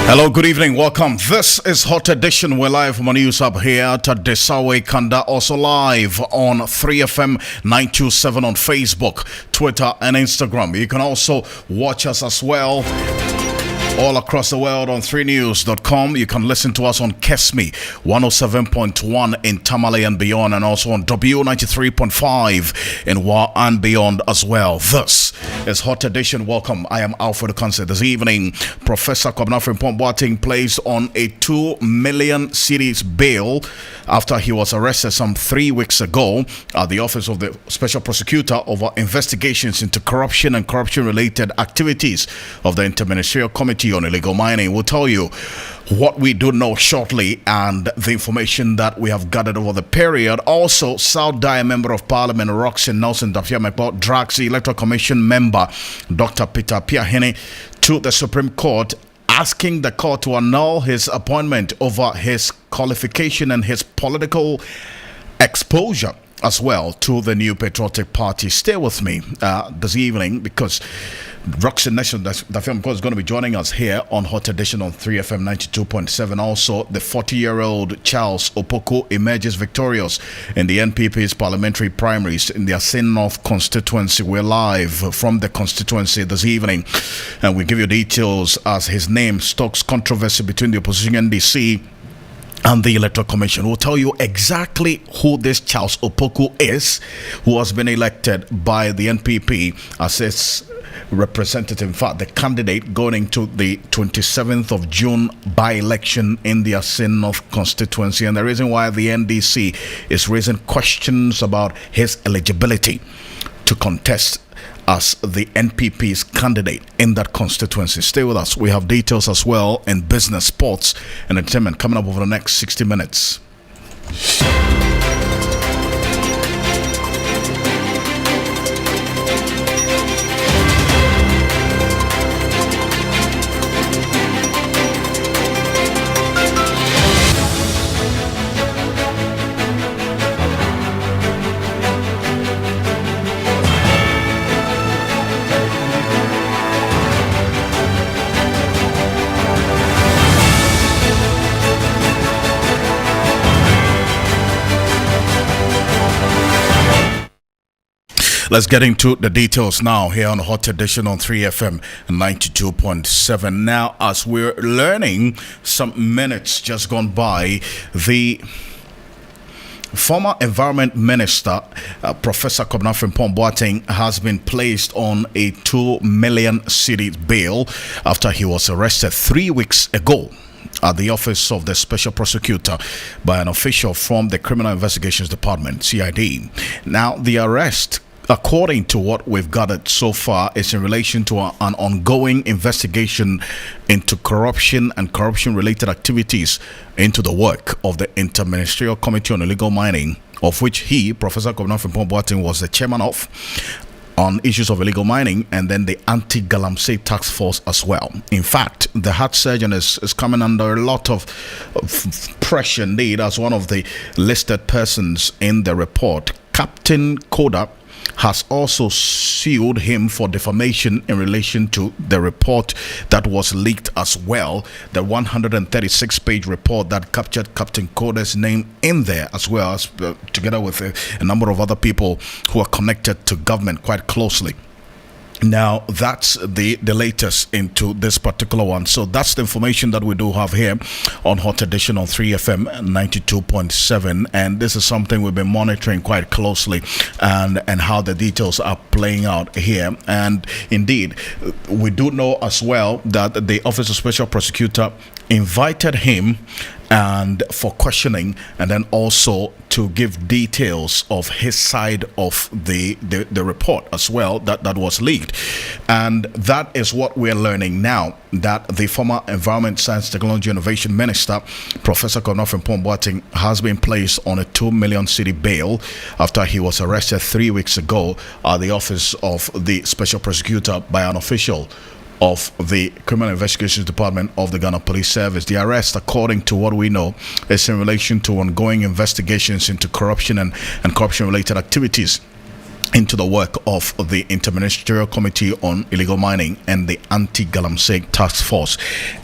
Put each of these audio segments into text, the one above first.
Hello, good evening, welcome. This is Hot Edition. We're live from a news hub here at Desawe Kanda, also live on 3FM 927 on Facebook, Twitter, and Instagram. You can also watch us as well all across the world on 3news.com. You can listen to us on Kesmi 107.1 in Tamale and beyond, and also on W93.5 in Wa and beyond as well. This is Hot Edition. Welcome. I am Alfred Ocansey. This evening, Professor Kwabena Frimpong placed on a 2 million cedis bail after he was arrested some 3 weeks ago at the office of the Special Prosecutor over investigations into corruption and corruption-related activities of the Interministerial Committee on Illegal Mining. We'll tell you what we do know shortly and the information that we have gathered over the period. Also, South Dia Member of Parliament Roxy Nelson Dafiamekpo drags the Electoral Commission member Dr. Peter Piahene to the Supreme Court, asking the court to annul his appointment over his qualification and his political exposure as well to the New Patriotic Party. Stay with me this evening because Roxy Nation, the film is going to be joining us here on Hot Edition on 3FM 92.7. Also, the 40-year-old Charles Opoku emerges victorious in the NPP's parliamentary primaries in the Asin North constituency. We're live from the constituency this evening, and we give you details as his name stokes controversy between the opposition NDC and the Electoral Commission. We'll tell you exactly who this Charles Opoku is, who has been elected by the NPP as its representative, in fact, the candidate going into the 27th of June by-election in the Asin North constituency, and the reason why the NDC is raising questions about his eligibility to contest as the NPP's candidate in that constituency. Stay with us. We have details as well in business, sports, and entertainment coming up over the next 60 minutes. Let's get into the details now here on Hot Edition on 3FM 92.7. Now, as we're learning some minutes just gone by, the former Environment Minister, Professor Kwabena Frimpong has been placed on a 2 million cedi bail after he was arrested 3 weeks ago at the office of the Special Prosecutor by an official from the Criminal Investigations Department, CID. Now, the arrest, according to what we've gathered so far, is in relation to an ongoing investigation into corruption and corruption-related activities into the work of the Interministerial Committee on Illegal Mining, of which he, Professor Kwabena Frimpong, was the chairman of, on issues of illegal mining, and then the anti-galamsey task force as well. In fact, the heart surgeon is coming under a lot of pressure indeed as one of the listed persons in the report. Captain Koda has also sued him for defamation in relation to the report that was leaked as well, the 136-page report that captured Captain Koda's name in there, as well as together with a number of other people who are connected to government quite closely. Now, that's the latest into this particular one. So that's the information that we do have here on Hot Edition on 3FM 92.7. And this is something we've been monitoring quite closely, and how the details are playing out here. And indeed, we do know as well that the Office of Special Prosecutor invited him and for questioning, and then also to give details of his side of the report as well that was leaked. And that is what we're learning now, that the former Environment, Science, Technology, Innovation Minister, Professor Kwabena Frimpong, has been placed on a 2 million cedi bail after he was arrested 3 weeks ago at the office of the Special Prosecutor by an official of the Criminal Investigations Department of the Ghana Police Service. The arrest, according to what we know, is in relation to ongoing investigations into corruption and corruption-related activities into the work of the Interministerial Committee on Illegal Mining and the Anti-Galamsey Task Force.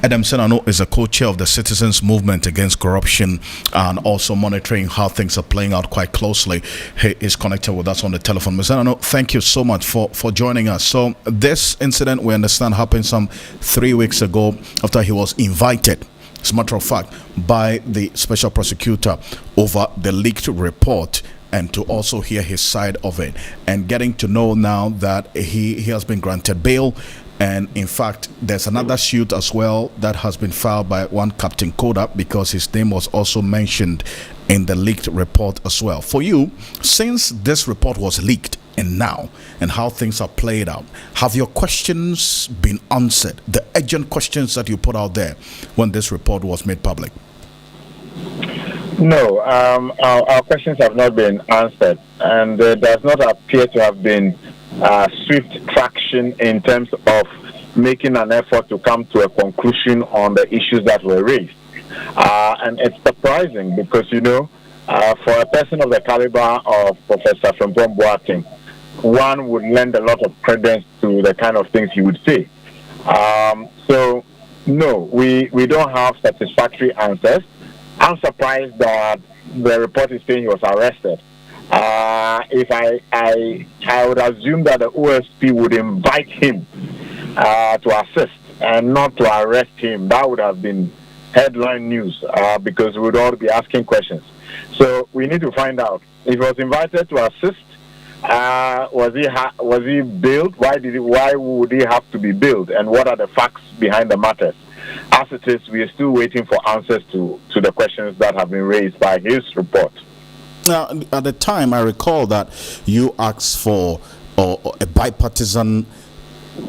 Adam Senano is a co-chair of the Citizens Movement Against Corruption and also monitoring how things are playing out quite closely. He is connected with us on the telephone. Mr. Senano, thank you so much for joining us. So this incident, we understand, happened some 3 weeks ago after he was invited, as a matter of fact, by the special prosecutor over the leaked report, and to also hear his side of it, and getting to know now that he has been granted bail. And in fact, there's another suit as well that has been filed by one Captain Koda, because his name was also mentioned in the leaked report as well. For you, since this report was leaked and now, and how things are played out, have your questions been answered? The urgent questions that you put out there when this report was made public? No, our questions have not been answered, and there does not appear to have been swift traction in terms of making an effort to come to a conclusion on the issues that were raised. And it's surprising because, for a person of the caliber of Professor Frimpong Boateng, one would lend a lot of credence to the kind of things he would say. So, no, we don't have satisfactory answers. I'm surprised that the report is saying he was arrested. If I would assume that the OSP would invite him to assist and not to arrest him. That would have been headline news because we would all be asking questions. So we need to find out if he was invited to assist. Was he bailed? Why would he have to be bailed? And what are the facts behind the matters? As it is, we are still waiting for answers to the questions that have been raised by his report. Now, at the time, I recall that you asked for a bipartisan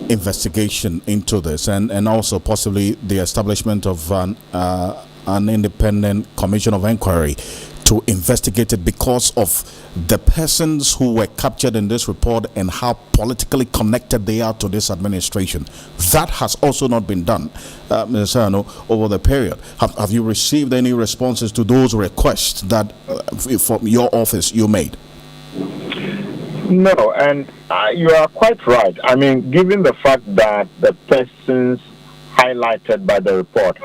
investigation into this, and also possibly the establishment of an independent commission of inquiry to investigate it because of the persons who were captured in this report and how politically connected they are to this administration. That has also not been done, Mr. Sano, over the period. Have you received any responses to those requests that from your office you made? No, and you are quite right. I mean, given the fact that the persons highlighted by the report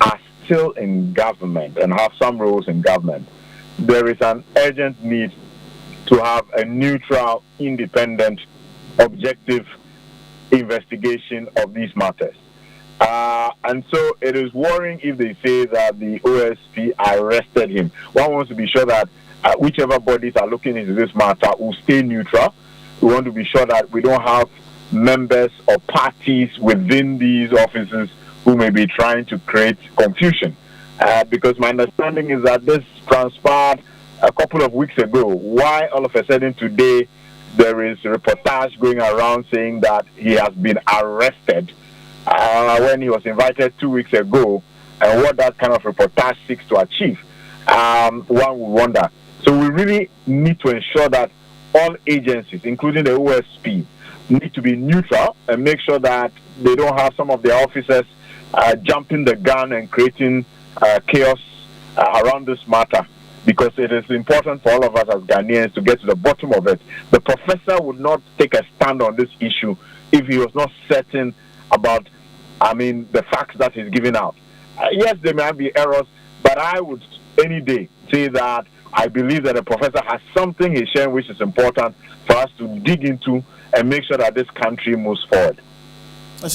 are still in government and have some roles in government, there is an urgent need to have a neutral, independent, objective investigation of these matters. And so it is worrying if they say that the OSP arrested him. One wants to be sure that whichever bodies are looking into this matter will stay neutral. We want to be sure that we don't have members or parties within these offices who may be trying to create confusion. Because my understanding is that this transpired a couple of weeks ago. Why all of a sudden today there is a reportage going around saying that he has been arrested when he was invited 2 weeks ago, and what that kind of reportage seeks to achieve, one would wonder. So we really need to ensure that all agencies, including the OSP, need to be neutral and make sure that they don't have some of their officers jumping the gun and creating chaos around this matter, because it is important for all of us as Ghanaians to get to the bottom of it. The professor would not take a stand on this issue if he was not certain about, the facts that he's giving out. Yes, there might be errors, but I would any day say that I believe that the professor has something he's sharing which is important for us to dig into and make sure that this country moves forward.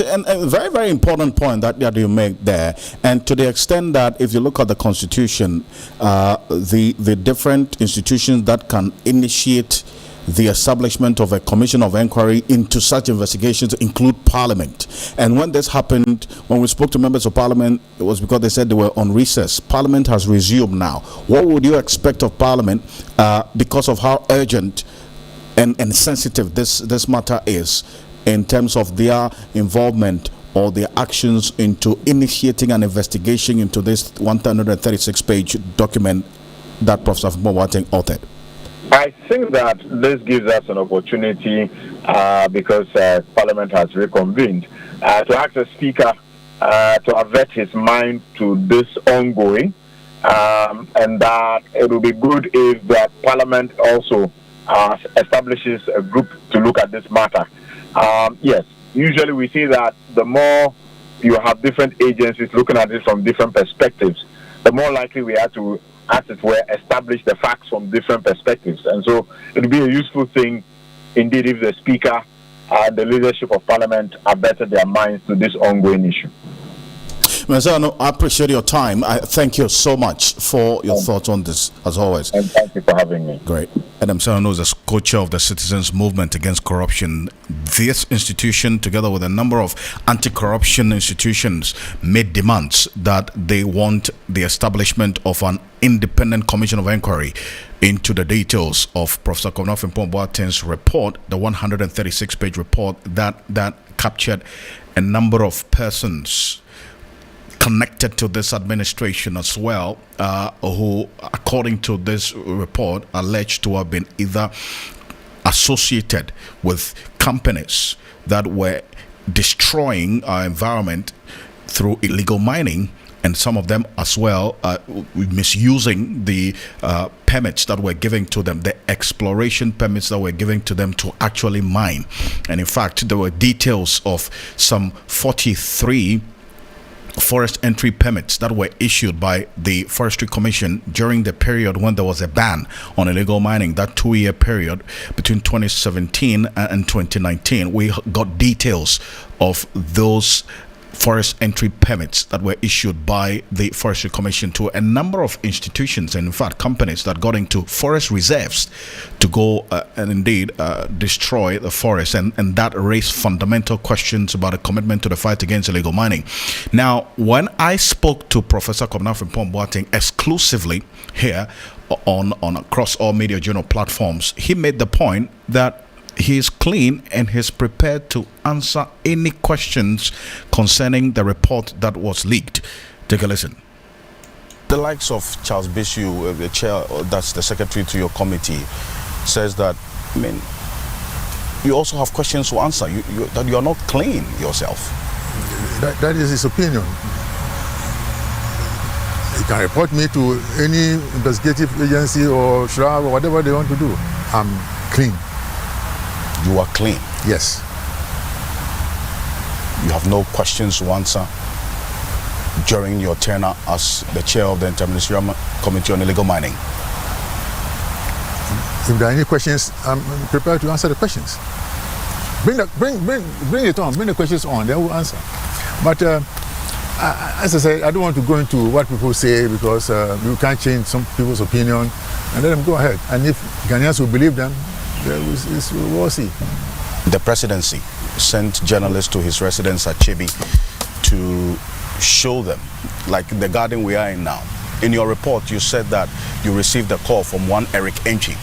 And a very, very important point that you make there. And to the extent that if you look at the Constitution, the different institutions that can initiate the establishment of a commission of inquiry into such investigations include Parliament. And when this happened, when we spoke to members of Parliament, it was because they said they were on recess. Parliament has resumed now. What would you expect of Parliament because of how urgent and sensitive this matter is in terms of their involvement or their actions into initiating an investigation into this 136-page document that Professor Boateng authored? I think that this gives us an opportunity, because Parliament has reconvened, to ask the Speaker to avert his mind to this ongoing, and that it would be good if that Parliament also establishes a group to look at this matter. Yes, usually we see that the more you have different agencies looking at it from different perspectives, the more likely we are to, as it were, establish the facts from different perspectives. And so it would be a useful thing indeed if the Speaker and the leadership of Parliament averted their minds to this ongoing issue. Mr. I appreciate your time. I thank you so much for your thoughts on this, as always. And thank you for having me. Great. Adam Sano is a co-chair of the Citizens Movement Against Corruption. This institution, together with a number of anti-corruption institutions, made demands that they want the establishment of an independent commission of inquiry into the details of Professor Konafi Mpong-Boateng's report, the 136-page report that captured a number of persons connected to this administration as well, who, according to this report, alleged to have been either associated with companies that were destroying our environment through illegal mining, and some of them as well misusing the permits that were given to them, the exploration permits that were given to them to actually mine. And in fact, there were details of some 43 forest entry permits that were issued by the Forestry Commission during the period when there was a ban on illegal mining, that 2-year period between 2017 and 2019. We got details of those forest entry permits that were issued by the Forestry Commission to a number of institutions and in fact companies that got into forest reserves to go and indeed destroy the forest, and that raised fundamental questions about a commitment to the fight against illegal mining. Now, when I spoke to Professor Konafi Mpong-Boateng exclusively here on across all media journal platforms, he made the point that he is clean and he's prepared to answer any questions concerning the report that was leaked. Take a listen. The likes of Charles Bishu, the chair, that's the secretary to your committee, says that, I mean, you also have questions to answer, that you are not clean yourself. That is his opinion. He can report me to any investigative agency or SHRA or whatever they want to do. I'm clean. You are clean? Yes. You have no questions to answer during your tenure as the chair of the Inter-Ministerial Committee on Illegal Mining? If there are any questions, I'm prepared to answer the questions. Bring it on. Bring the questions on. They will answer. But as I said, I don't want to go into what people say because you can't change some people's opinion, and let them go ahead. And if Ghanaians will believe them, we'll see. The presidency sent journalists to his residence at Chebi to show them, like the garden we are in now. In your report, you said that you received a call from one Eric Enchi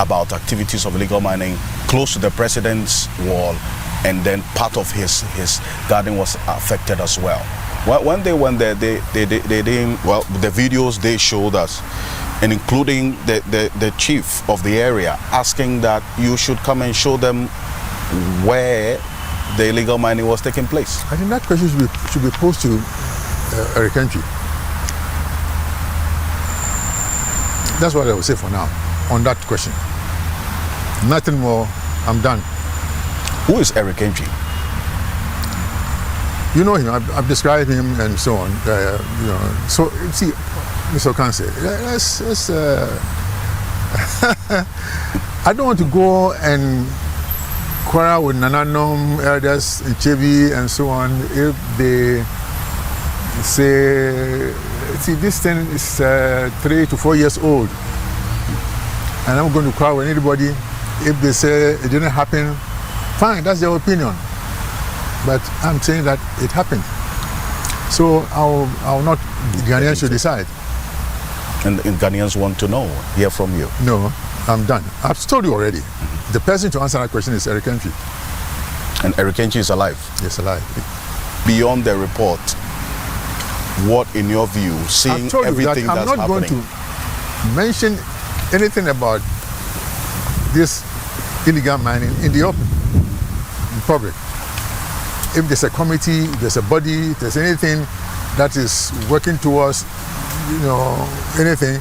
about activities of illegal mining close to the president's wall, and then part of his garden was affected as well. When they went there, they didn't, well, the videos they showed us, and including the chief of the area, asking that you should come and show them where the illegal mining was taking place. I think that question should be posed to Eric Enchi. That's what I will say for now on that question. Nothing more. I'm done. Who is Eric Enchi? You know him. I've described him and so on. You know. So see, Mr. Ocansey, I don't want to go and quarrel with Nananom elders in Chebi and so on if they say, see, this thing is 3 to 4 years old, and I'm going to quarrel with anybody if they say it didn't happen. Fine, that's their opinion, but I'm saying that it happened. So I'll not. Ghanaians should decide. And Ghanaians want to know, hear from you. No, I'm done. I've told you already. The person to answer that question is Eric Enchi. And Eric Enchi is alive? Yes, alive. Beyond the report, what, in your view, seeing everything that's happening? I'm not going to mention anything about this illegal mining in the open, in public. If there's a committee, if there's a body, if there's anything that is working towards, you know, anything,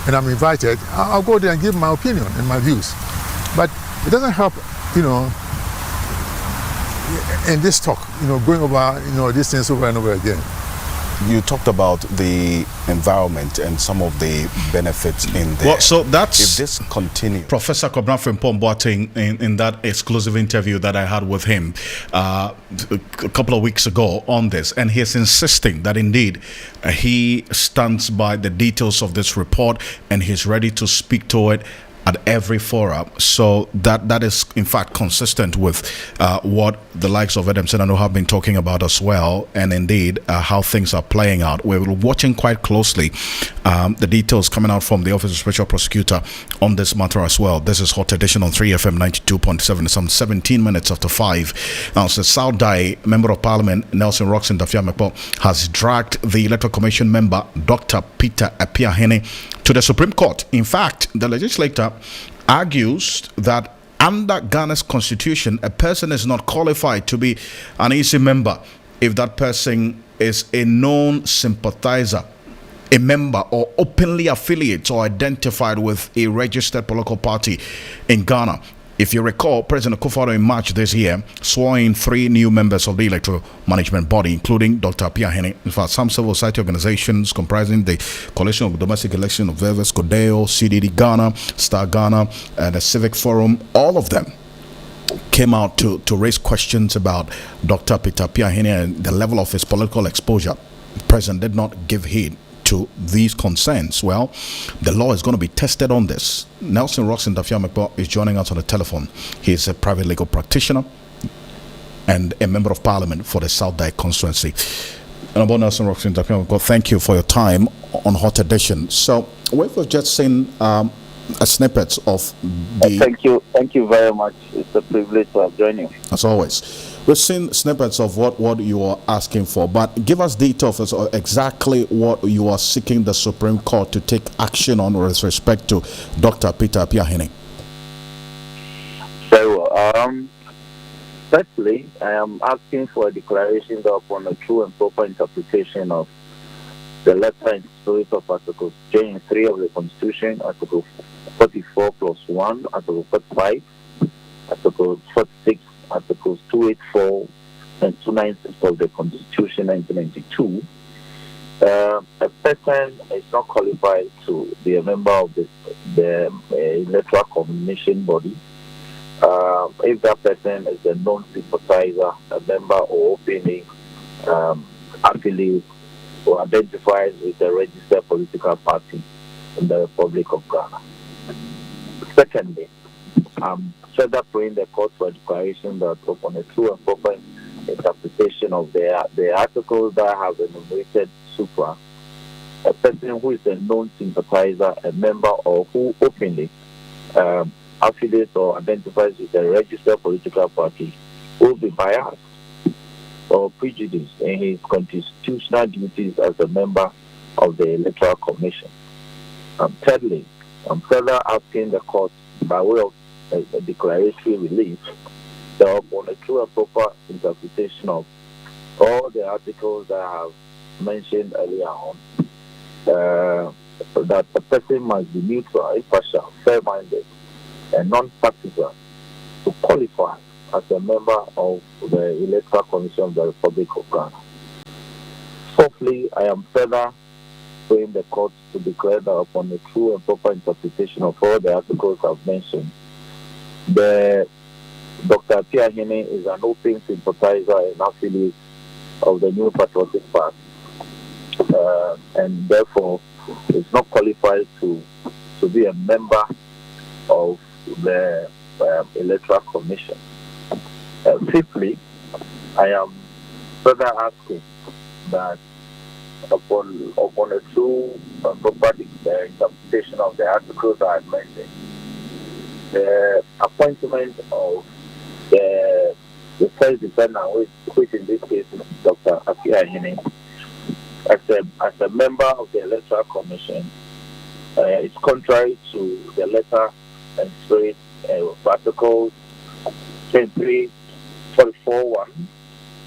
and I'm invited, I'll go there and give my opinion and my views. But it doesn't help, in this talk, going over, these things over and over again. You talked about the environment and some of the benefits in there. Well, so that's if this continues. Professor Kobna Frimpong Boateng in that exclusive interview that I had with him a couple of weeks ago on this, and he's insisting that indeed he stands by the details of this report and he's ready to speak to it at every forum. So that is in fact consistent with what the likes of Adam Senano have been talking about as well, and indeed how things are playing out. We're watching quite closely the details coming out from the Office of Special Prosecutor on this matter as well. This is Hot Edition on 3FM 92.7, some 17 minutes after 5. Now, so South Dai Member of Parliament Nelson Roxon Dafiamekpo has dragged the Electoral Commission member Dr. Peter Apiahene to the Supreme Court. In fact, the legislator argues that under Ghana's constitution, a person is not qualified to be an EC member if that person is a known sympathizer, a member or openly affiliated or identified with a registered political party in Ghana. If you recall, President Akufo-Addo in March this year swore in 3 new members of the electoral management body, including Dr. Apiahene. In fact, some civil society organizations comprising the Coalition of Domestic Election Observers, CODEO, CDD Ghana, Star Ghana, and the Civic Forum, all of them came out to raise questions about Dr. Peter Apiahene and the level of his political exposure. The president did not give heed to these concerns. Well, the law is going to be tested on this. Nelson Roxon Dafiamekpo is joining us on the telephone. He is a private legal practitioner and a member of parliament for the South Dai constituency. Honorable Nelson Roxon Dafiamekpo, thank you for your time on Hot Edition. So we've just seen a snippet of the... Thank you very much. It's a privilege to have joined you. As always. We've seen snippets of what you are asking for, but give us details of exactly what you are seeking the Supreme Court to take action on with respect to Dr. Peter Apiahene. So, firstly, I am asking for a declaration that upon a true and proper interpretation of the letter and spirit of Article 3 of the Constitution, Article 44 plus 1, Article 45, Article 46, Articles 284 and 296 of the Constitution 1992, a person is not qualified to be a member of the Electoral Commission body if that person is a non-sympathizer, a member or openly affiliate or identifies with a registered political party in the Republic of Ghana. Secondly, further praying the court for a declaration that upon a true and proper interpretation of the articles that have enumerated supra, a person who is a known sympathizer, a member, or who openly affiliates or identifies with a registered political party will be biased or prejudiced in his constitutional duties as a member of the Electoral Commission. Thirdly, I'm further asking the court by way of a declaratory relief that upon a true and proper interpretation of all the articles that I have mentioned earlier on, that a person must be neutral, impartial, fair-minded, and non-partisan to qualify as a member of the Electoral Commission of the Republic of Ghana. Fourthly, I am further praying the court to declare that upon a true and proper interpretation of all the articles I've mentioned, Dr. Apiahene is an open sympathizer and affiliate of the New Patriotic Party, and therefore is not qualified to be a member of the Electoral Commission. Fifthly, I am further asking that upon a true and proper interpretation of the articles I had mentioned, the appointment of the first defendant, which in this case is Dr. Apiahene, as a member of the Electoral Commission, is contrary to the letter and spirit of Articles 23, 44, 1,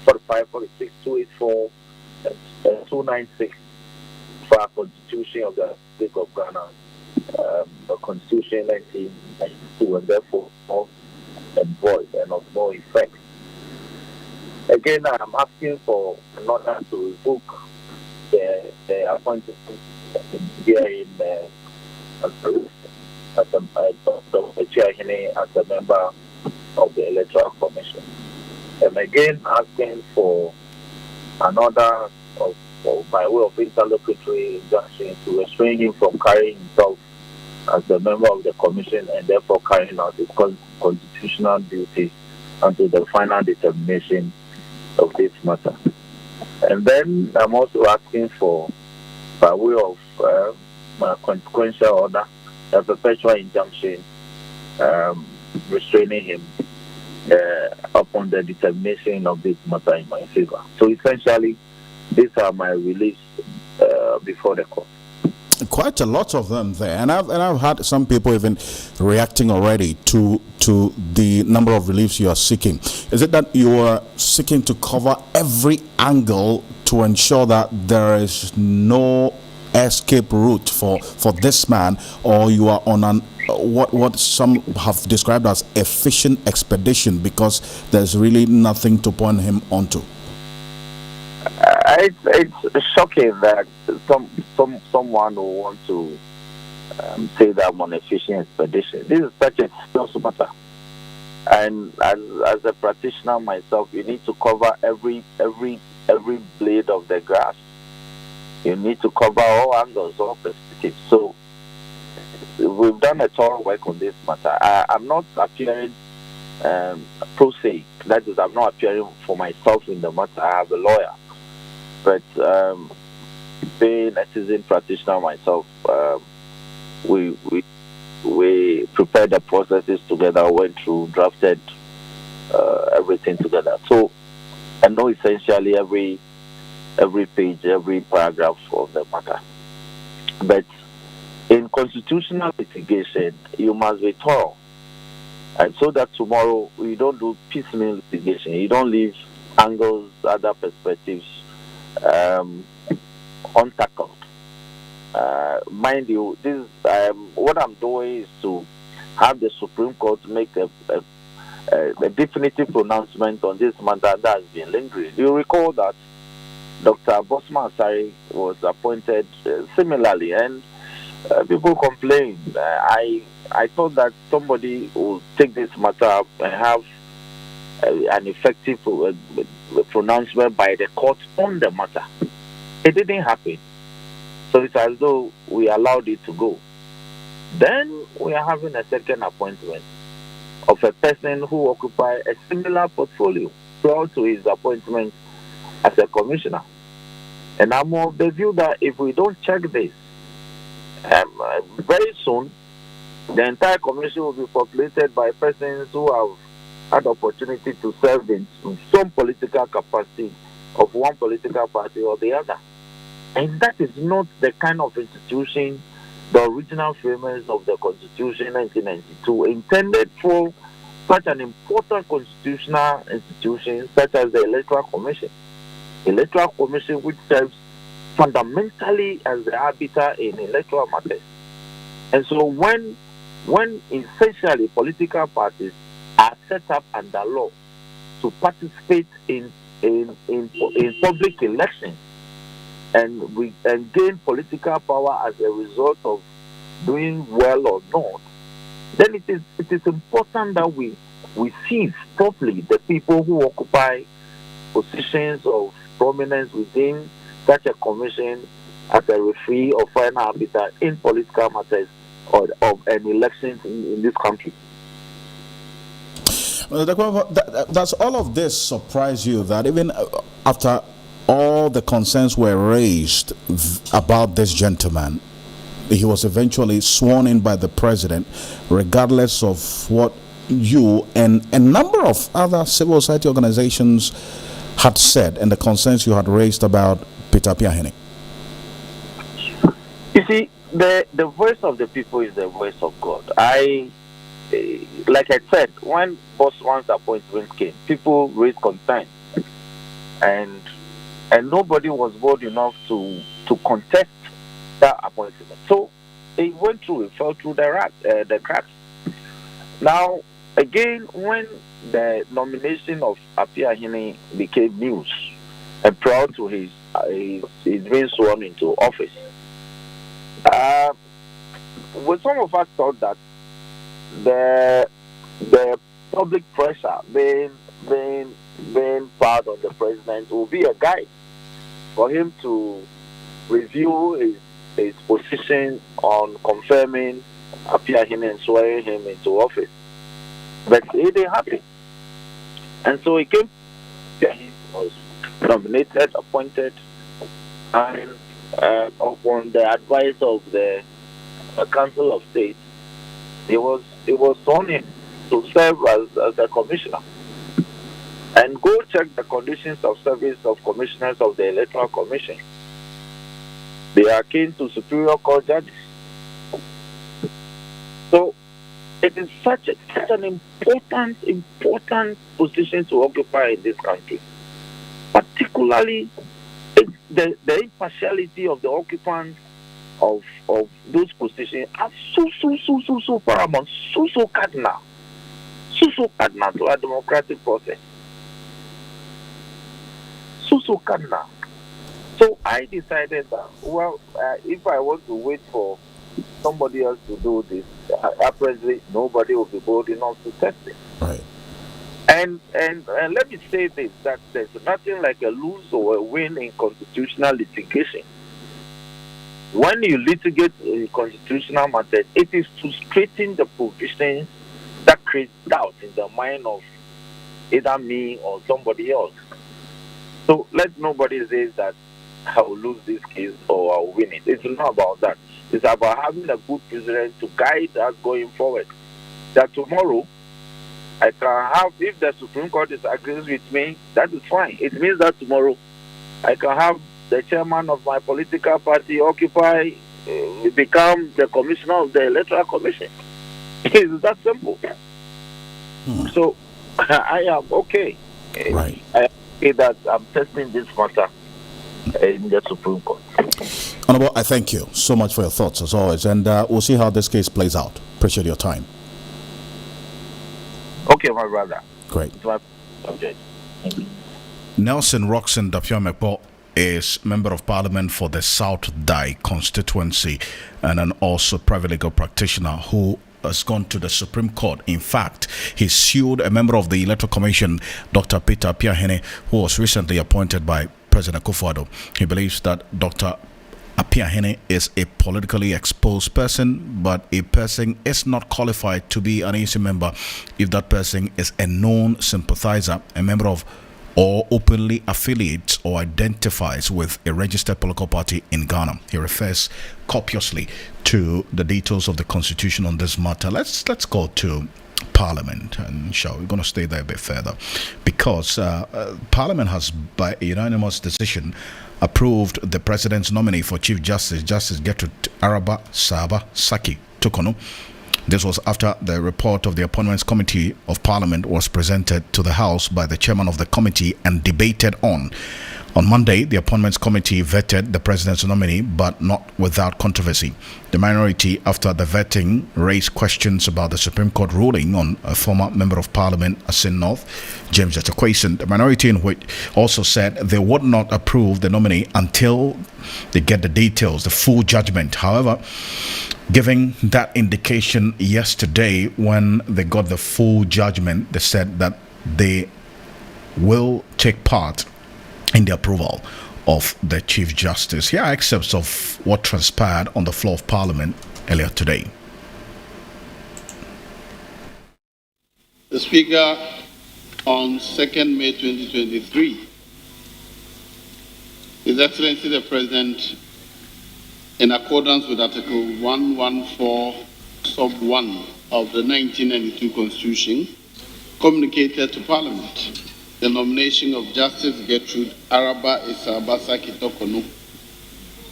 45, 46, 284, and 296 for our Constitution of the State of Ghana the Constitution 1992 and therefore null and void and of no effect. Again, I'm asking for an order to revoke the appointment here in as a member of the Electoral Commission. And again, asking for an order by way of interlocutory injunction to restrain him from carrying himself as a member of the commission and therefore carrying out his constitutional duties until the final determination of this matter. And then I'm also asking for, by way of my consequential order, a perpetual injunction restraining him upon the determination of this matter in my favor. So essentially, these are my reliefs before the court. Quite a lot of them there, and I've had some people even reacting already to the number of reliefs you are seeking. Is it that you are seeking to cover every angle to ensure that there is no escape route for this man, or you are on an what some have described as a fishing expedition because there's really nothing to point him onto? It's shocking that someone who wants to say that I'm on a fishing expedition. This is such a serious matter, and as a practitioner myself, you need to cover every blade of the grass. You need to cover all angles, all perspectives. So we've done a thorough work on this matter. I'm not appearing pro se. That is, I'm not appearing for myself in the matter. I have a lawyer. But being a seasoned practitioner myself, we prepared the processes together, went through, drafted everything together. So I know essentially every page, every paragraph of the matter. But in constitutional litigation, you must be thorough, and so that tomorrow you don't do piecemeal litigation. You don't leave angles, other perspectives untackled. Mind you, this what I'm doing is to have the Supreme Court make a definitive pronouncement on this matter that has been lingering. You recall that Dr. Bosman Asari was appointed similarly, and people complained. I thought that somebody would take this matter up and have an effective pronouncement by the court on the matter. It didn't happen. So it's as though we allowed it to go. Then we are having a second appointment of a person who occupies a similar portfolio prior to his appointment as a commissioner. And I'm of the view that if we don't check this, very soon the entire commission will be populated by persons who have had opportunity to serve in some political capacity of one political party or the other. And that is not the kind of institution the original framers of the Constitution 1992 intended for such an important constitutional institution such as the Electoral Commission. Electoral Commission, which serves fundamentally as the arbiter in electoral matters. And so when essentially political parties are set up under law to participate in public elections and gain political power as a result of doing well or not, then it is important that we seize properly the people who occupy positions of prominence within such a commission as a referee or final arbiter in political matters of an elections in this country. Does all of this surprise you that even after all the concerns were raised about this gentleman, he was eventually sworn in by the president, regardless of what you and a number of other civil society organizations had said and the concerns you had raised about Peter Piahene? You see, the voice of the people is the voice of God. Like I said, when Bosman's appointment came, people raised concerns, and nobody was bold enough to contest that appointment. So it went through, it fell through the cracks. Now, again, when the nomination of Apiahene became news and prior to his being sworn into office, well, some of us thought that the public pressure being part of the president will be a guide for him to review his position on confirming Apiahene and swearing him into office. But it didn't happen. And so he came, he was nominated, appointed, and upon the advice of the Council of State, he was sworn in to serve as a commissioner. And go check the conditions of service of commissioners of the Electoral Commission. They are akin to Superior Court judges. So it is such an important position to occupy in this country. Particularly the impartiality of the occupants of those positions are so paramount, so cardinal to our democratic process. So cardinal. So I decided that, well, if I want to wait for somebody else to do this, apparently nobody will be bold enough to test it. Right. And let me say this, that there's nothing like a lose or a win in constitutional litigation. When you litigate a constitutional matter, it is to straighten the provisions that create doubt in the mind of either me or somebody else. So let nobody say that I will lose this case or I will win it. It's not about that. It's about having a good president to guide us going forward. That tomorrow, I can have, if the Supreme Court disagrees with me, that is fine. It means that tomorrow, I can have the chairman of my political party occupy, become the commissioner of the Electoral Commission. It's that simple. So, I am okay. Right. I am okay that I'm testing this matter in the Supreme Court. Honorable, I thank you so much for your thoughts as always, and we'll see how this case plays out. Appreciate your time. Okay, my brother. Great. It's my subject. Nelson Roxon Dapiamekpo is Member of Parliament for the South Dai constituency and an also private legal practitioner who has gone to the Supreme Court. In fact, he sued a member of the Electoral Commission, Dr. Peter Apiahene, who was recently appointed by President Akufo-Addo. He believes that Dr. Apiahene is a politically exposed person, but a person is not qualified to be an EC member if that person is a known sympathizer, a member of or openly affiliates or identifies with a registered political party in Ghana. He refers copiously to the details of the constitution on this matter. Let's go to Parliament, and we're going to stay there a bit further because Parliament has, by a unanimous decision, approved the president's nominee for Chief Justice, Justice Gertrude Araba Saba Saki Tokono. This was after the report of the Appointments Committee of Parliament was presented to the House by the chairman of the committee and debated on. On Monday, the Appointments Committee vetted the president's nominee, but not without controversy. The minority, after the vetting, raised questions about the Supreme Court ruling on a former Member of Parliament, Asin North, James Echakwesen. The minority in which also said they would not approve the nominee until they get the details, the full judgment. However, giving that indication yesterday when they got the full judgment, they said that they will take part in the approval of the Chief Justice. Here are excerpts of what transpired on the floor of Parliament earlier today. The Speaker, on 2nd May 2023, His Excellency the President, in accordance with Article 114, Sub 1 of the 1992 Constitution, communicated to Parliament the nomination of Justice Gertrude Araba Saki Tokono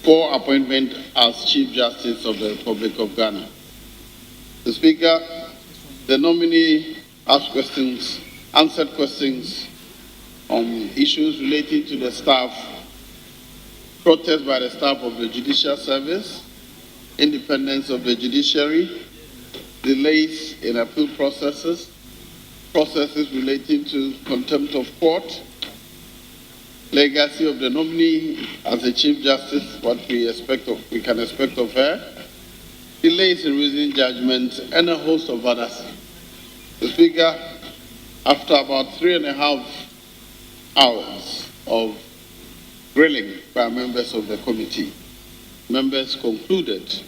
for appointment as Chief Justice of the Republic of Ghana. The Speaker, the nominee asked questions, answered questions on issues relating to the staff, protest by the staff of the Judicial Service, independence of the judiciary, delays in appeal processes relating to contempt of court, legacy of the nominee as the Chief Justice, what we can expect of her, delays in reasoning judgment, and a host of others. The Speaker, after about 3.5 hours of grilling by members of the committee, members concluded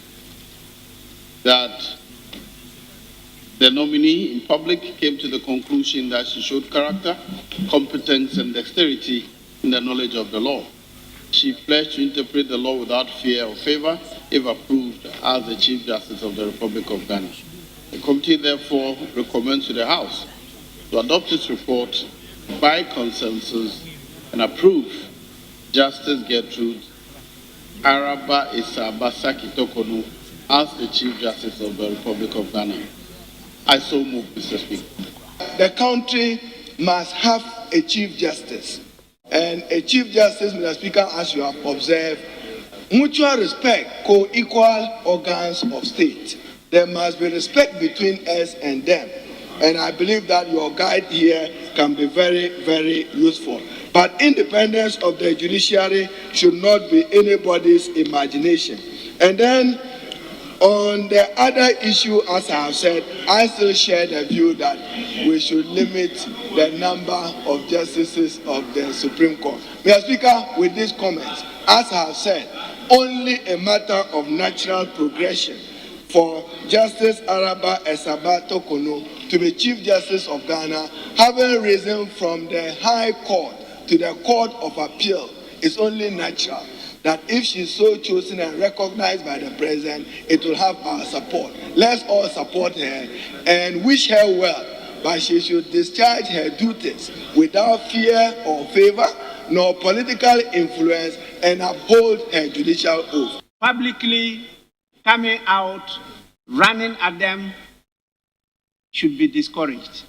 that the nominee in public came to the conclusion that she showed character, competence, and dexterity in the knowledge of the law. She pledged to interpret the law without fear or favor if approved as the Chief Justice of the Republic of Ghana. The committee therefore recommends to the House to adopt its report by consensus and approve Justice Gertrude Araba Isaba Sakitokonu as the Chief Justice of the Republic of Ghana. I so move, Mr. Speaker. The country must have a Chief Justice. And a Chief Justice, Mr. Speaker, as you have observed, mutual respect, co-equal organs of state. There must be respect between us and them. And I believe that your guide here can be very, very useful. But independence of the judiciary should not be anybody's imagination. And then on the other issue, as I have said, I still share the view that we should limit the number of justices of the Supreme Court. Mr. Speaker, with these comments, as I have said, only a matter of natural progression for Justice Araba Esaba Tokono to be Chief Justice of Ghana, having risen from the High Court to the Court of Appeal, is only natural that if she's so chosen and recognized by the President, it will have our support. Let's all support her and wish her well, but she should discharge her duties without fear or favor, nor political influence, and uphold her judicial oath. Publicly coming out, running at them, should be discouraged.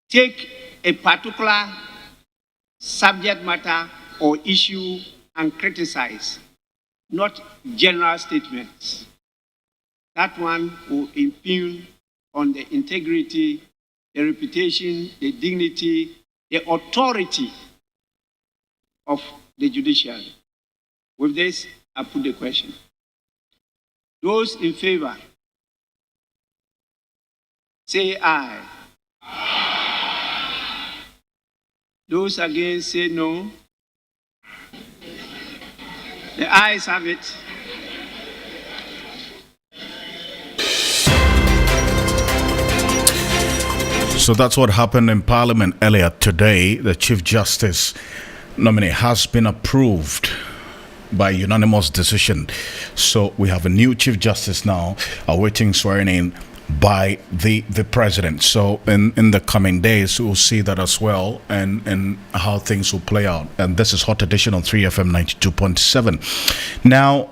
Take a particular subject matter or issue and criticize, not general statements. That one will impugn on the integrity, the reputation, the dignity, the authority of the judiciary. With this, I put the question. Those in favor, say aye. Those against, say no. The ayes have it. So that's what happened in Parliament earlier today. The Chief Justice nominee has been approved by unanimous decision. So we have a new Chief Justice now awaiting swearing in by the President. So in the coming days, we'll see that as well, and how things will play out. And this is Hot Edition on 3FM 92.7. Now,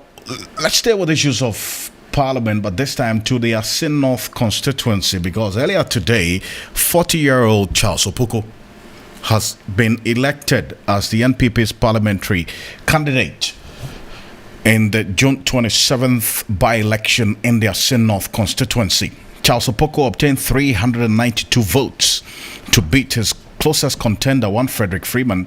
let's stay with issues of Parliament, but this time to the Asin North constituency, because earlier today, 40-year-old Charles Opoku has been elected as the NPP's parliamentary candidate in the June 27th by-election in the Asin North constituency. Charles Opoku obtained 392 votes to beat his closest contender, one Frederick Freeman,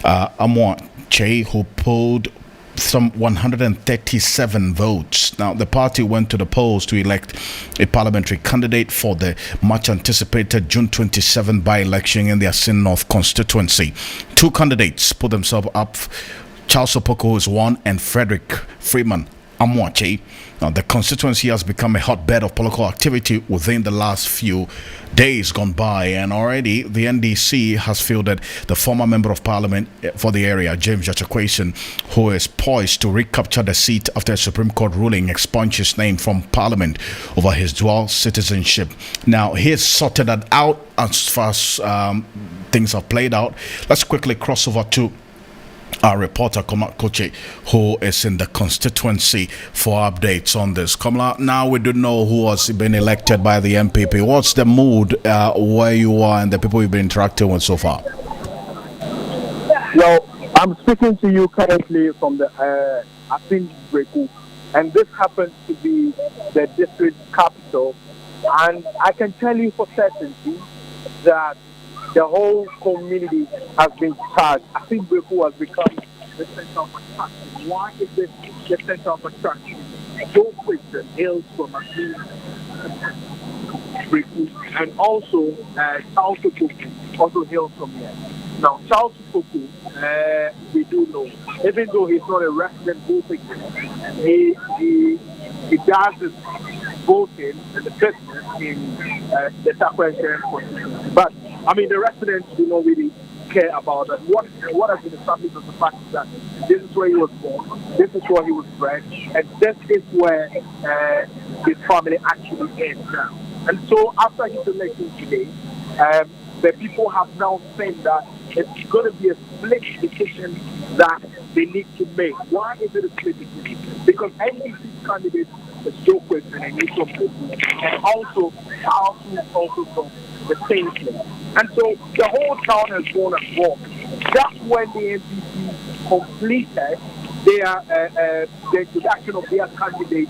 Amwa Che, who polled some 137 votes. Now, the party went to the polls to elect a parliamentary candidate for the much-anticipated June 27 by-election in the Asin North constituency. Two candidates put themselves up. Charles Opoku is one, and Frederick Freeman Amwache. Now, the constituency has become a hotbed of political activity within the last few days gone by, and already the NDC has fielded the former member of parliament for the area, James Jachakwesen, who is poised to recapture the seat after a Supreme Court ruling expunged his name from parliament over his dual citizenship. Now, he has sorted that out as far as things have played out. Let's quickly cross over to our reporter Komla Koche, who is in the constituency for updates on this. Komla, now we do know who has been elected by the MPP. What's the mood where you are and the people you've been interacting with so far? Well, I'm speaking to you currently from the Asin Breku and this happens to be the district capital. And I can tell you for certainty that the whole community has been charged. I think Beku has become the center of attraction. Why is it the center of attraction? Joe Question hails from Beku, and also Charles Okoku also hails from here. Now, Charles Okoku, we do know, even though he's not a resident voter, he does his voting and the business in the Taquan constituency. But I mean, the residents do not really care about that. What has been established is the fact that this is where he was born, this is where he was bred, and this is where his family actually is now. And so, after his election today, the people have now said that it's going to be a split decision that they need to make. Why is it a split decision? Because NDC's candidate is Joe Question and he's from People, and also Charles is also from the same place. And so the whole town has gone and walked. Just when the NDC completed the introduction of their candidate,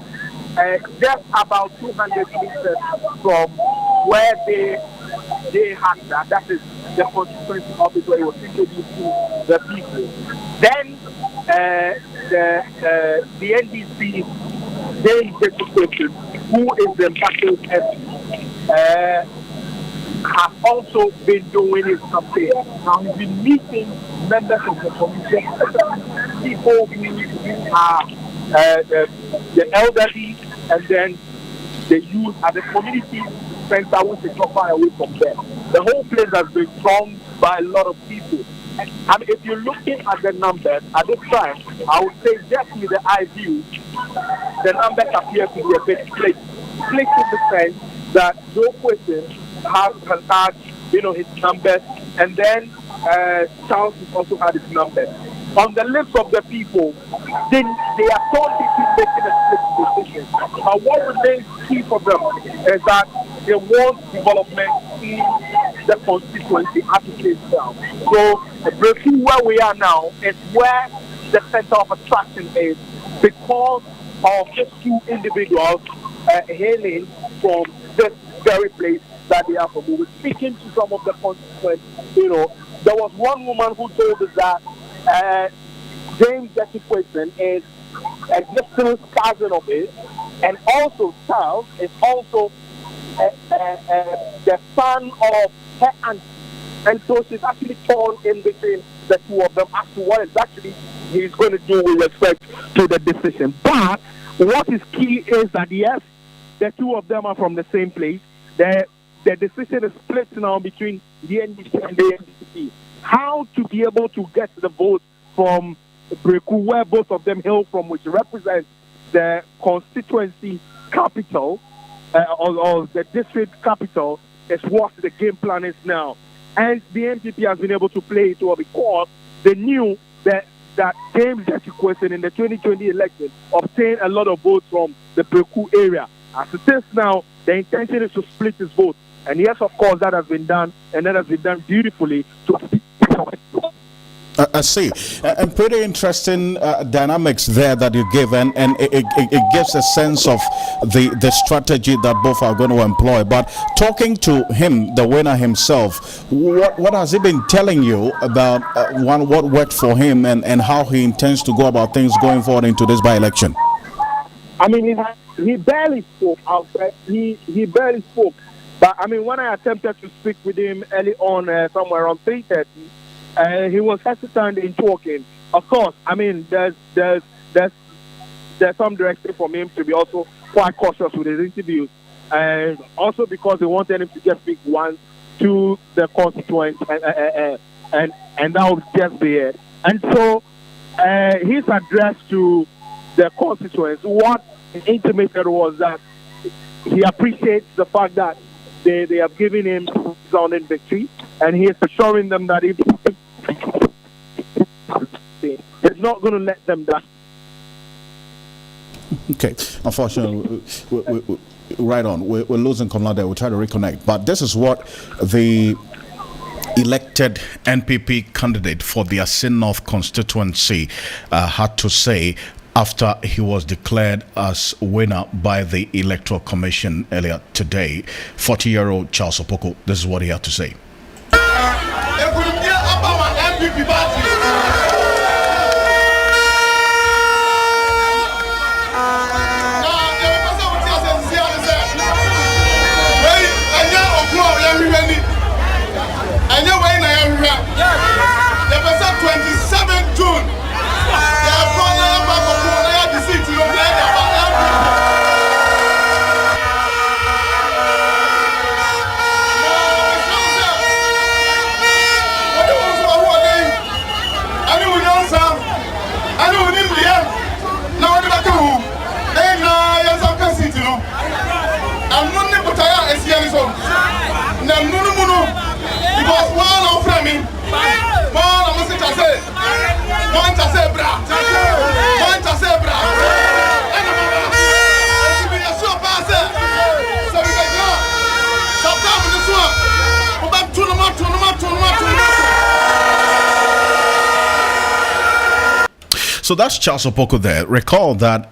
just about 200 meters from where they had that is the constituency office where he was introducing the people. Then the NDC, James Question, who is the Battle MP, has also been doing his campaign. Now he's been meeting members of the community, people who are the elderly, and then the youth at the community center, which is not far away from them. The whole place has been thronged by a lot of people. And if you're looking at the numbers at this time, I would say just with the eye view, the numbers appear to be a bit split. Split in the sense that Joe Question has had, his numbers, and then Charles has also had his numbers. On the lips of the people, they are torn between making a split decision. But what remains key for them is that they want development in the constituency as it is now. So, breaking where we are now is where the center of attraction is, because of these two individuals hailing from this very place that they are from. We were speaking to some of the constituents. There was one woman who told us that James Question is a distant cousin of his, and also Charles is also the son of her aunt. And so she's actually torn in between the two of them as to what exactly he's going to do with respect to the decision. But what is key is that, yes, the two of them are from the same place. The decision is split now between the NDC and the NDC. How to be able to get the vote from Breku, where both of them hail from, which represents the constituency capital or the district capital, is what the game plan is now. And the NPP has been able to play it well because they knew that James Question in the 2020 election obtained a lot of votes from the Breku area. As it is now, the intention is to split his vote. And yes, of course, that has been done, and that has been done beautifully. I see. And pretty interesting dynamics there that you give, and it gives a sense of the strategy that both are going to employ. But talking to him, the winner himself, what has he been telling you about what worked for him and how he intends to go about things going forward into this by-election? I mean, he barely spoke, Alfred. He barely spoke. But I mean, when I attempted to speak with him early on, somewhere around 3:30, he was hesitant in talking. Of course, I mean, there's some directive from him to be also quite cautious with his interviews, and also because they wanted him to just speak once to the constituents, and that would just be it. And so his address to the constituents, what he intimated was that he appreciates the fact that they have given him resounding victory, and he is assuring them that if it's not going to let them down. Okay, unfortunately, right on. We're losing contact there. We'll try to reconnect. But this is what the elected NPP candidate for the Asin North constituency had to say after he was declared as winner by the Electoral Commission earlier today. 40-year-old Charles Opoko, this is what he had to say. So that's Charles Opoko there. Recall that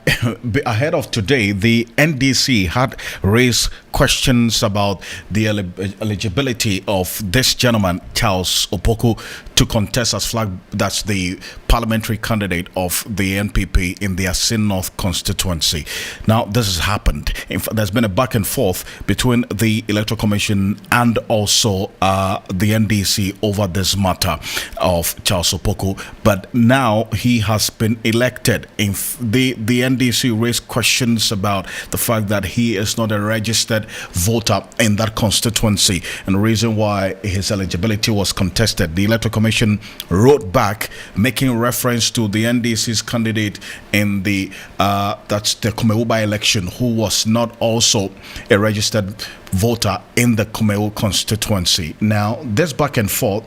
ahead of today, the NDC had raised questions about the eligibility of this gentleman, Charles Opoko, to contest as flag. That's the parliamentary candidate of the NPP in the Asin North constituency. Now, this has happened. In fact, there's been a back and forth between the Electoral Commission and also the NDC over this matter of Charles Opoko. But now he has been elected. The NDC raised questions about the fact that he is not a registered voter in that constituency, and the reason why his eligibility was contested. The Electoral Commission wrote back, making reference to the NDC's candidate in the that's the Kumewu by-election, who was not also a registered voter in the Kumewu constituency. Now, this back and forth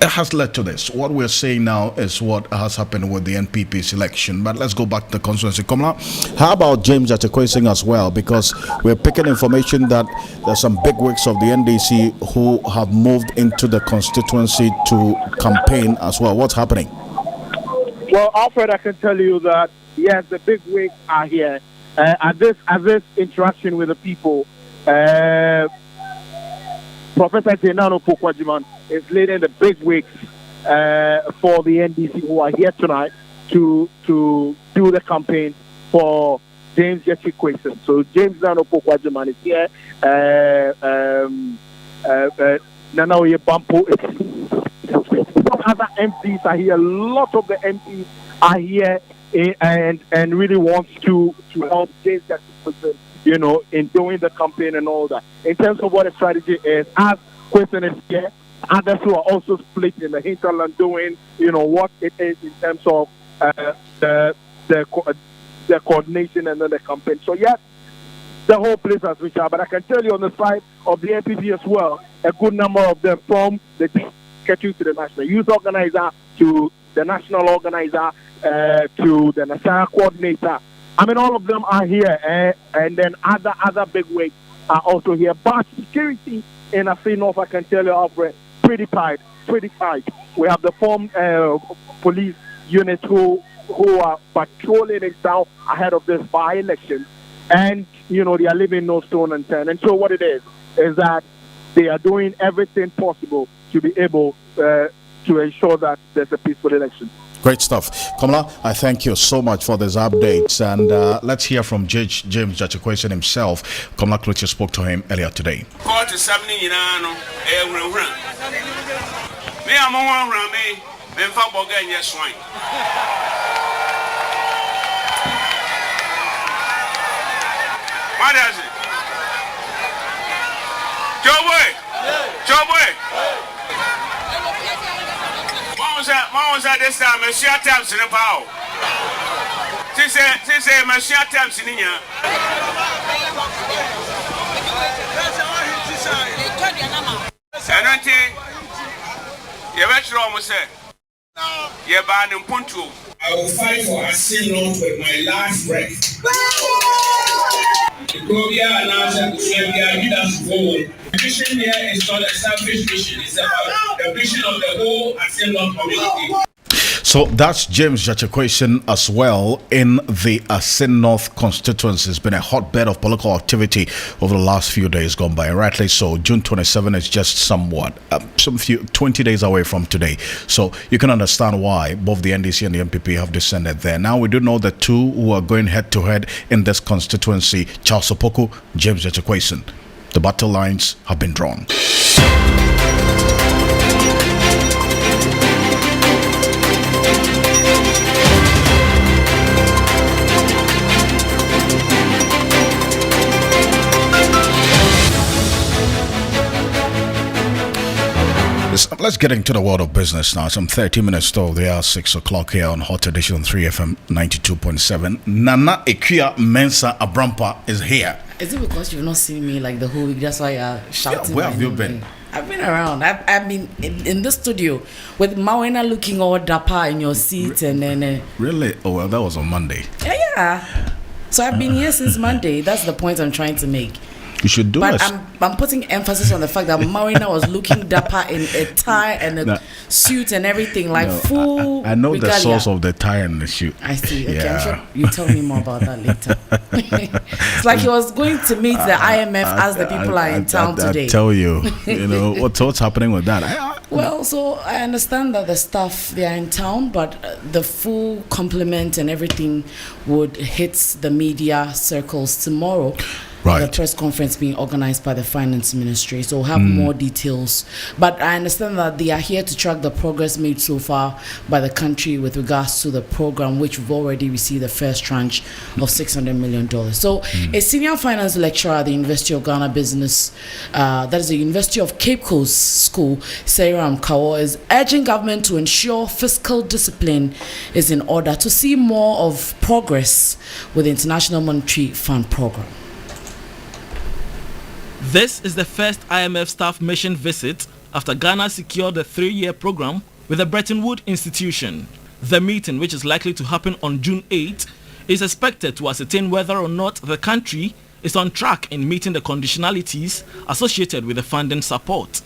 has led to this. What we're saying now is what has happened with the NPP's election. But let's go back to the constituency. Kamala, how about James Achekwesing as well? Because we're picking information that there's some big wigs of the NDC who have moved into the constituency to campaign as well. What's happening? Well, Alfred, I can tell you that, yes, the big wigs are here. At this interaction with the people, Professor Tenano Pokwajiman is leading the big wigs for the NDC who are here tonight to do the campaign for James Achekwesing. So James Nano Pokwajiman is here. Nana Oye Bampo. Other MPs are here. A lot of the MPs are here and really wants to help James Achekwesing, you know, in doing the campaign and all that. In terms of what the strategy is, as Question is here, others who are also split in the hinterland doing, you know, what it is in terms of the coordination and then the campaign. So yes, the whole place has reached out. But I can tell you on the side of the NPP as well, a good number of them from the getting to the national youth organizer to the national organizer to the national coordinator. I mean, all of them are here, and then other big wigs are also here. But security in Asin North, I can tell you, Alfred, pretty tight. We have the formed police units who are patrolling it down ahead of this by-election, and you know they are leaving no stone unturned. And so what it is that they are doing everything possible to be able to ensure that there's a peaceful election. Great stuff. Kamala, I thank you so much for these updates. And let's hear from Judge James Achekwesing himself. Kamala Kluche spoke to him earlier today. Court is something you know, me, I'm on Rami, and Fabogan, yes, swine. What is it? Joe Boy. What was that this time? Monsieur Temps in the power. Since Monsieur Temps in here. And I think you're better almost said. You're banned in Puntu. I will fight for Asin North with my last breath. The vision here is not a selfish vision, it's about the vision of the whole Asin North community. So that's James Jachakwesen as well in the Asin North constituency. It's been a hotbed of political activity over the last few days gone by. Rightly so. June 27 is just somewhat, 20 days away from today. So you can understand why both the NDC and the MPP have descended there. Now we do know the two who are going head to head in this constituency, Charles Opoku, James Jachakwesen. The battle lines have been drawn. Let's get into the world of business now. Some 30 minutes till they are 6 o'clock here on Hot Edition 3 FM 92.7. Nana Ekuya Mensa Abrampa is here. Is it because you've not seen me like the whole week? That's why you're shouting. Yeah, where have you been? I've been around. I've been in the studio with Mawena looking all dapper in your seat and then. Really? Oh, well, that was on Monday. Yeah. So I've been here since Monday. That's the point I'm trying to make. You should do it. But I'm putting emphasis on the fact that Marina was looking dapper in a tie and a suit and everything, like full. I know regalia. the source of the tie and the suit. I see. Okay, I'm sure you tell me more about that later. It's like he was going to meet the IMF as the people are in town today. I tell you, what's happening with that? Well, so I understand that the staff, they are in town, but the full complement and everything would hit the media circles tomorrow. Right. The press conference being organized by the Finance Ministry. So we'll have more details. But I understand that they are here to track the progress made so far by the country with regards to the program, which we've already received the first tranche of $600 million. So a senior finance lecturer at the University of Ghana Business, that is the University of Cape Coast School, Sairam Kawo, is urging government to ensure fiscal discipline is in order to see more of progress with the International Monetary Fund program. This is the first IMF staff mission visit after Ghana secured a 3-year program with the Bretton Woods institution. The meeting, which is likely to happen on June 8, is expected to ascertain whether or not the country is on track in meeting the conditionalities associated with the funding support.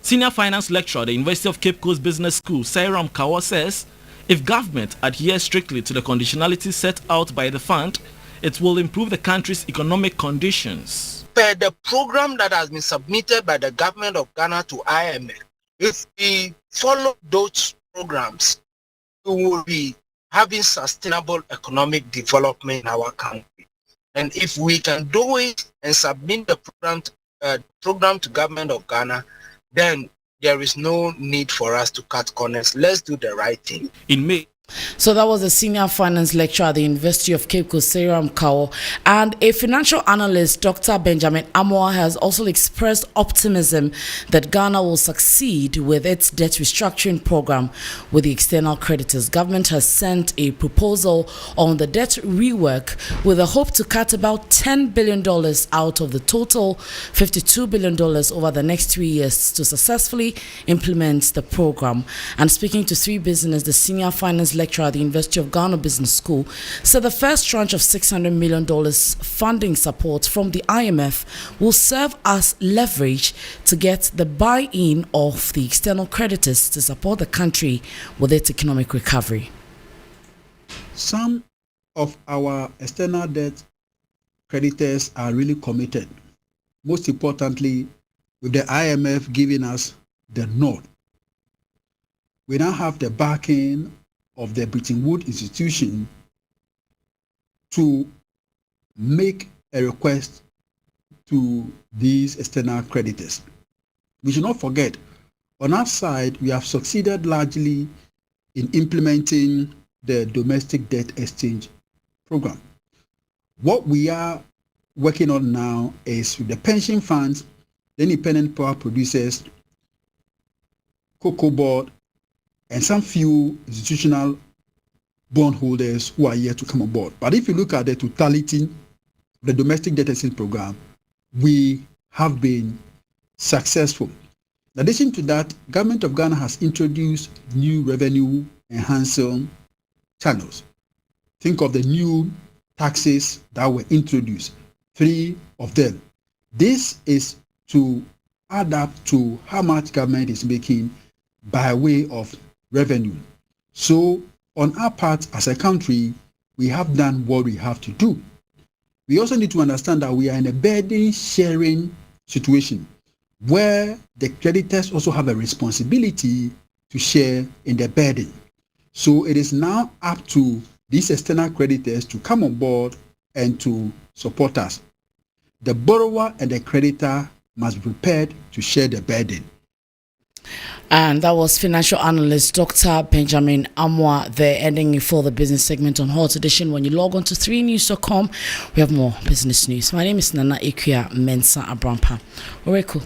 Senior finance lecturer at the University of Cape Coast Business School, Sairam Kawa, says if government adheres strictly to the conditionalities set out by the fund, it will improve the country's economic conditions. Per the program that has been submitted by the government of Ghana to IMF, if we follow those programs, we will be having sustainable economic development in our country. And if we can do it and submit the program to government of Ghana, then there is no need for us to cut corners. Let's do the right thing. In May. So that was a senior finance lecturer at the University of Cape Coast, Sairam Kawo. And a financial analyst, Dr. Benjamin Amoa, has also expressed optimism that Ghana will succeed with its debt restructuring program with the external creditors. Government has sent a proposal on the debt rework with a hope to cut about $10 billion out of the total $52 billion over the next 3 years to successfully implement the program. And speaking to 3 Business, the senior finance lecturer at the University of Ghana Business School said the first tranche of $600 million funding support from the IMF will serve as leverage to get the buy-in of the external creditors to support the country with its economic recovery. Some of our external debt creditors are really committed. Most importantly, with the IMF giving us the nod. We now have the backing of the Bretton Woods institution to make a request to these external creditors. We should not forget, on our side, we have succeeded largely in implementing the domestic debt exchange program. What we are working on now is with the pension funds, the independent power producers, cocoa board, and some few institutional bondholders who are yet to come on board. But if you look at the totality of the domestic debt exchange program, we have been successful. In addition to that, Government of Ghana has introduced new revenue enhancing channels. Think of the new taxes that were introduced, 3 of them. This is to add up to how much government is making by way of revenue. So on our part as a country, we have done what we have to do. We also need to understand that we are in a burden sharing situation where the creditors also have a responsibility to share in the burden. So it is now up to these external creditors to come on board and to support us. The borrower and the creditor must be prepared to share the burden. And that was financial analyst Dr. Benjamin Amoah there, ending for the business segment on Hot Edition. When you log on to 3news.com, we have more business news. My name is Nana Ikuya Mensah Abrampa. Oreku.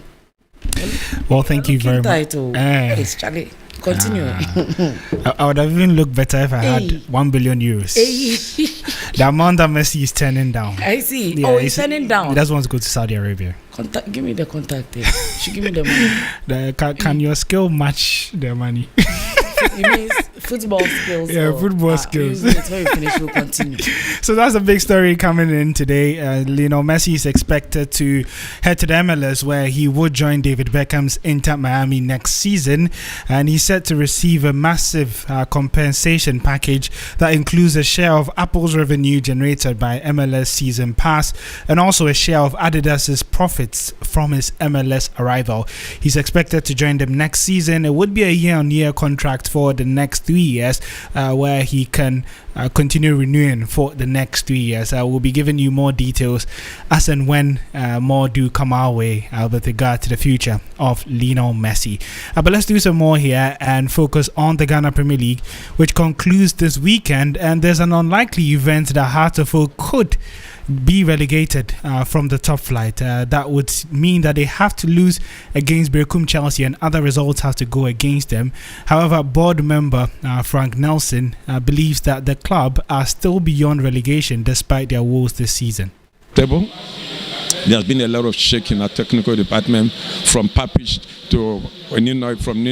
Well, thank you very much. It's Charlie. Continue. I would have even looked better if I had 1 billion euros. The amount that Messi is turning down. I see. Yeah, he's turning down. He doesn't want to go to Saudi Arabia. Give me the contact there. Should give me the money. Can your skill match the money? It means football skills. Yeah, football skills. When we finish, we'll continue. So that's a big story coming in today. Lionel Messi is expected to head to the MLS, where he would join David Beckham's Inter Miami next season, and he's set to receive a massive compensation package that includes a share of Apple's revenue generated by MLS season pass, and also a share of Adidas's profits from his MLS arrival. He's expected to join them next season. It would be a year-on-year contract for the next 3 years, where he can continue renewing for the next 3 years. We'll be giving you more details as and when more do come our way with regard to the future of Lionel Messi. But let's do some more here and focus on the Ghana Premier League, which concludes this weekend, and there's an unlikely event that Hearts of Oak could be relegated from the top flight. That would mean that they have to lose against Berekum Chelsea, and other results have to go against them. However, board member Frank Nelson believes that the club are still beyond relegation despite their woes this season. There has been a lot of shake in our technical department, from Papish to Ninoy, from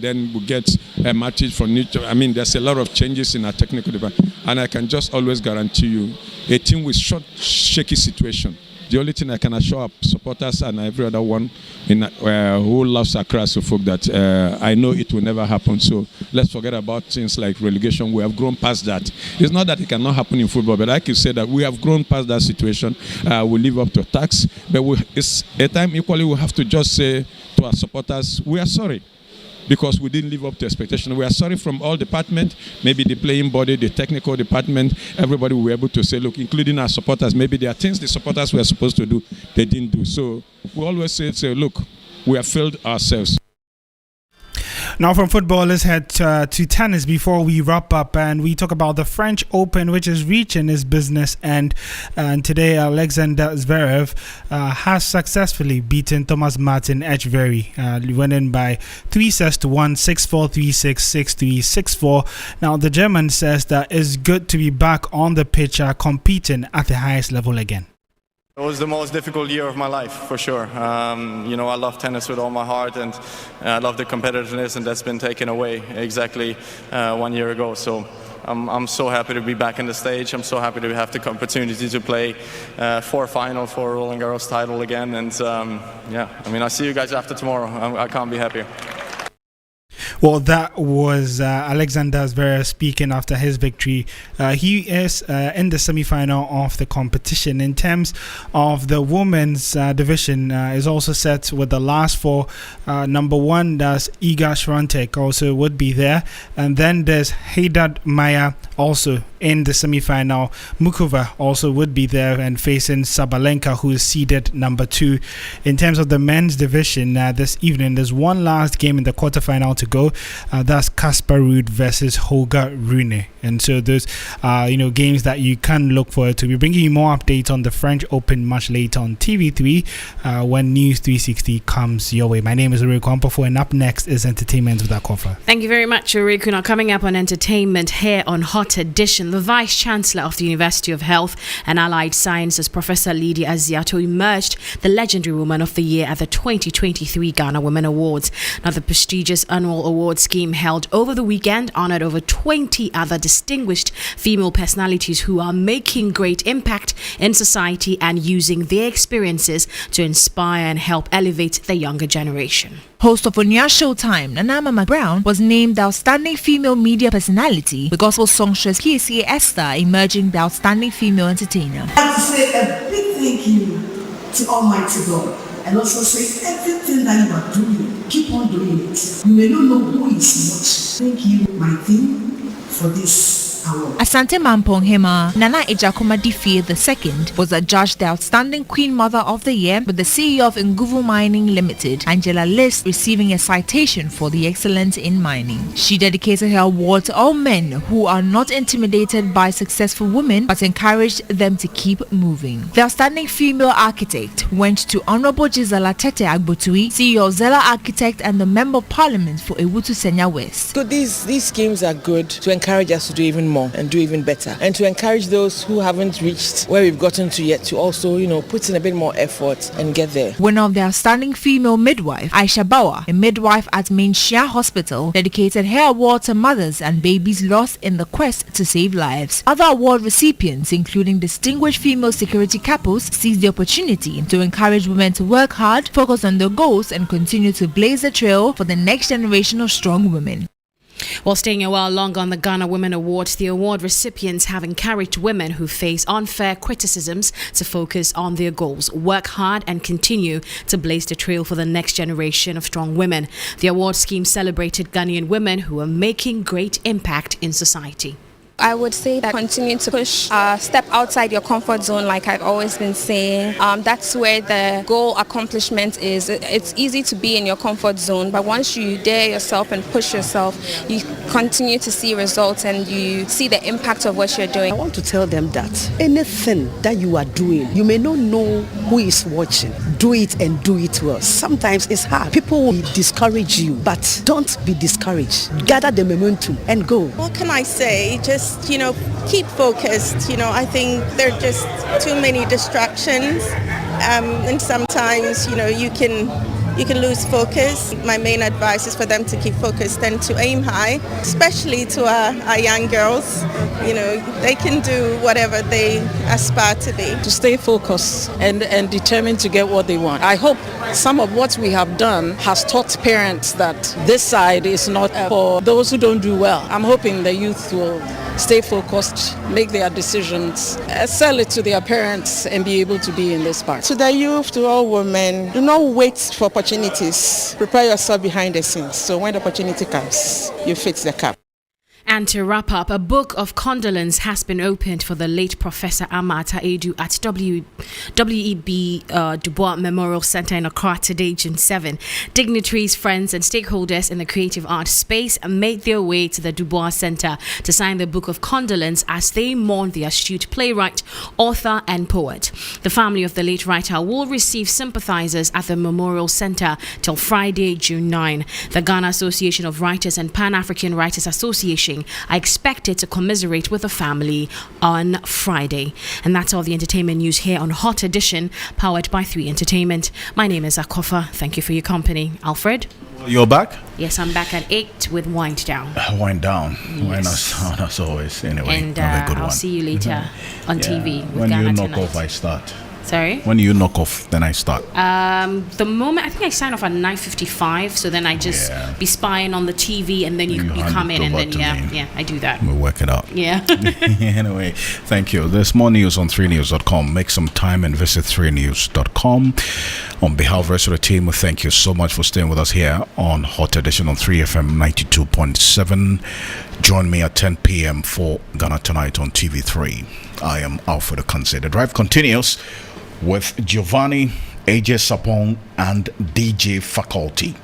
then we get Matic from Nito. I mean, there's a lot of changes in our technical department, and I can just always guarantee you, a team with shaky situation. The only thing I can assure our supporters and every other one who loves Accra so folk that I know it will never happen. So let's forget about things like relegation. We have grown past that. It's not that it cannot happen in football, but I can say that we have grown past that situation. We live up to tax, but it's a time equally we have to just say to our supporters, we are sorry, because we didn't live up to expectation. We are sorry from all departments, maybe the playing body, the technical department, everybody will be able to say, look, including our supporters, maybe there are things the supporters were supposed to do, they didn't do. So we always say look, we have failed ourselves. Now from football, let's head to tennis before we wrap up, and we talk about the French Open, which is reaching its business end. And today, Alexander Zverev has successfully beaten Thomas Martin Etcheverry, winning by 3-1, 6-4, 3-6, 6-3, 6-4. Now the German says that it's good to be back on the pitch, competing at the highest level again. It was the most difficult year of my life, for sure. I love tennis with all my heart, and I love the competitiveness, and that's been taken away exactly 1 year ago. So I'm so happy to be back on the stage. I'm so happy to have the opportunity to play for final for Roland Garros title again. And I see you guys after tomorrow. I can't be happier. Well, that was Alexander Zverev speaking after his victory. He is in the semi-final of the competition. In terms of the women's division, is also set with the last four. Number one, that's Iga Swiatek, also would be there, and then there's Haydad Maya also in the semi-final. Mukova also would be there and facing Sabalenka, who is seeded number 2. In terms of the men's division, this evening there's one last game in the quarterfinal to go. That's Casper Ruud versus Holger Rune, and so those games that you can look forward to. We're bringing you more updates on the French Open much later on TV3 when News 360 comes your way. My name is Uriku Ampofo, and up next is Entertainment with Akofa. Thank you very much, Uriku. Now coming up on Entertainment here on Hot Edition, the Vice Chancellor of the University of Health and Allied Sciences, Professor Lydia Aziato, emerged the Legendary Woman of the Year at the 2023 Ghana Women Awards. Now the prestigious annual award scheme held over the weekend honored over 20 other distinguished female personalities who are making great impact in society and using their experiences to inspire and help elevate the younger generation. Host of Onia Showtime, Nana Brown, was named the Outstanding Female Media Personality, with gospel songstress Kiesie Esther emerging the Outstanding Female Entertainer. I'd like to say a big thank you to Almighty God, and also say everything that you are doing, keep on doing it. You may not know who is watching. Thank you, my team, for this. Asante Mampong Hema, Nana Ejakoma Difie II was adjudged the Outstanding Queen Mother of the Year, with the CEO of Nguvu Mining Limited, Angela List, receiving a citation for the excellence in mining. She dedicated her award to all men who are not intimidated by successful women but encouraged them to keep moving. The Outstanding Female Architect went to Honorable Gisela Tete Agbotui, CEO of Zella Architect and the Member of Parliament for Ewutu Senya West. So these schemes are good to encourage us to do even more and do even better, and to encourage those who haven't reached where we've gotten to yet to also, put in a bit more effort and get there. Winner of the Outstanding Female Midwife, Aisha Bauer, a midwife at Mainshia Hospital, dedicated her award to mothers and babies lost in the quest to save lives. Other award recipients, including distinguished female security couples, seized the opportunity to encourage women to work hard, focus on their goals, and continue to blaze the trail for the next generation of strong women. While staying a while longer on the Ghana Women Awards, the award recipients have encouraged women who face unfair criticisms to focus on their goals, work hard, and continue to blaze the trail for the next generation of strong women. The award scheme celebrated Ghanaian women who are making great impact in society. I would say that continue to push, step outside your comfort zone, like I've always been saying. That's where the goal accomplishment is. It's easy to be in your comfort zone, but once you dare yourself and push yourself, you continue to see results and you see the impact of what you're doing. I want to tell them that anything that you are doing, you may not know who is watching. Do it and do it well. Sometimes it's hard. People will discourage you, but don't be discouraged. Gather the momentum and go. What can I say? Just keep focused. I think there are just too many distractions, and sometimes you can lose focus. My main advice is for them to keep focused and to aim high, especially to our young girls. They can do whatever they aspire to be. To stay focused and determined to get what they want. I hope some of what we have done has taught parents that this side is not for those who don't do well. I'm hoping the youth will stay focused, make their decisions, sell it to their parents and be able to be in this part. To the youth, to all women, do not wait for opportunities. Prepare yourself behind the scenes. So when the opportunity comes, you fit the cap. And to wrap up, a book of condolence has been opened for the late Professor Amata Edu at W.E.B. Du Bois Memorial Center in Accra today, June 7. Dignitaries, friends, and stakeholders in the creative arts space made their way to the Du Bois Center to sign the book of condolence as they mourn the astute playwright, author, and poet. The family of the late writer will receive sympathizers at the Memorial Center till Friday, June 9. The Ghana Association of Writers and Pan-African Writers Association are expected to commiserate with the family on Friday. And that's all the entertainment news here on Hot Edition, powered by 3 Entertainment. My name is Akofa. Thank you for your company. Alfred? You're back? Yes, I'm back at 8 with Wind Down. Wind Down. Yes. Wind down as always. Anyway, and have a good I'll one. see you later on TV with when Ghana you knock Tonight. off, I start. Sorry? When you knock off, then I start. The moment I think I sign off at 9:55, so then I just be spying on the TV, and then you come in, and then I do that. We'll work it out. Yeah. Anyway, thank you. There's more news on 3news.com. Make some time and visit 3news.com. On behalf of the rest of the team, we thank you so much for staying with us here on Hot Edition on 3FM 92.7. Join me at 10 p.m. for Ghana Tonight on TV3. I am Alfred Ocansey. The drive continues with Giovanni, AJ Sapong, and DJ Faculty.